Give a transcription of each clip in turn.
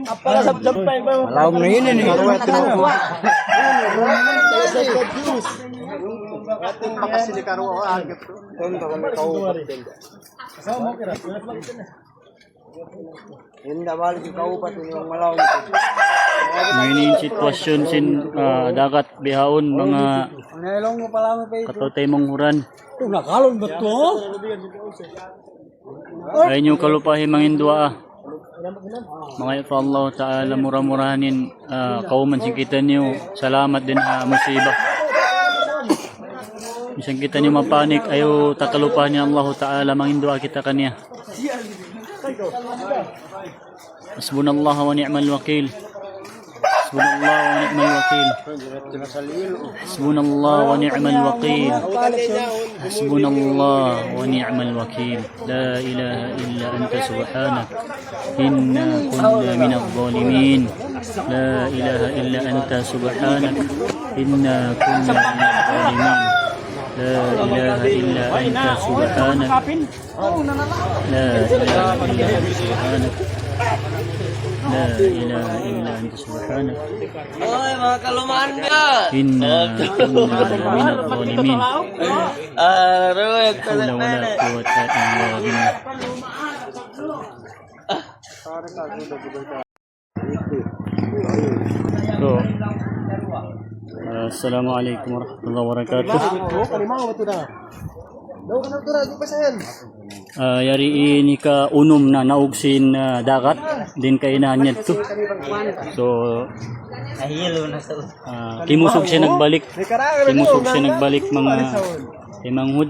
Apala sa jampay ba? Malawag na yun eh. Ating makasili karo agad. Tonto kami kaupat din. Hindi balik yung kaupat yung malawag. Ngayon sitwasyon sin dagat bihaon mga Nailong mo pala mo pa ito. katotay mong huran. Nakalong ba ito? Ayun yung kalupahin mangindua. Mga ito Allah Ta'ala murah-murahanin kauman singkita niyo. Salamat din musibah. Isang kita niyo mapanik ayo takalupahan niya Allah Ta'ala mangindua kita kanya. Hasbunallah wa ni'mal wakil. Hasbunallah wa ni'mal wakil. Hasbunallah wa ni'mal wakil. Hasbunallah wa ni'mal wakil. La ilaha illa anta subhanak inna kunna minadh dhalimin. La ilaha illa anta subhanak inna kunna minadh dhalimin. La ilaha illa anta subhanak. La ilaha illa anta subhanak. La ilaha illa anta subhanak. Oy, mga kalumaan ka! Inna kunna minadh dhalimin. Ruwag ka Wala wala quwwata illa billah. So, Assalamualaikum warahmatullahi wabarakatuh. Yari ini ka unom na naugsin dagat din kainan niya to. So kimusog siya nagbalik. Kimusog siya nagbalik mga imanghud.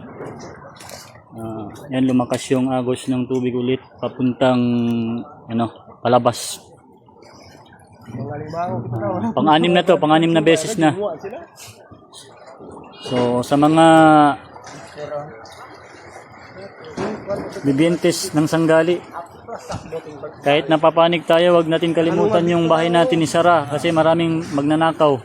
Yan lumakas yung agos ng tubig ulit papuntang palabas. Pang-anim na to, pang-anim na beses na. So sa mga bibiyentes ng sanggali, kahit napapanig tayo, wag natin kalimutan yung bahay natin ni Sara kasi maraming magnanakaw.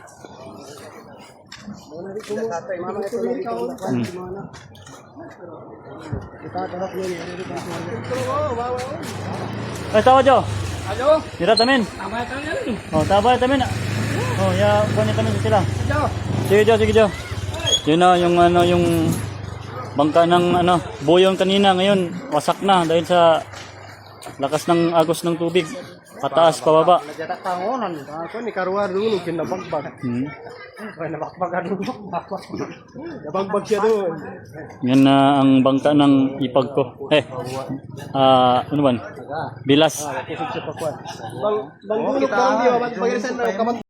Ay, tawa Jo. Ayo. Tira tamin. Tama tayo. Oh, tabay tamin. Oh, ya, kunin tamin sila. Sige Jo, sige Jo. Yun na yung yung bangka ng buyon kanina ngayon wasak na dahil sa lakas ng agos ng tubig. Pataas pababa. Najatak tangonan. Ako ni karuwa dulu kinabagbag. Nabagbag dulu. Nabagbag siya doon. Yan na ang bangka ng ipag ko. Ano ba? Bilas. Bang dulu ka hindi pagirisan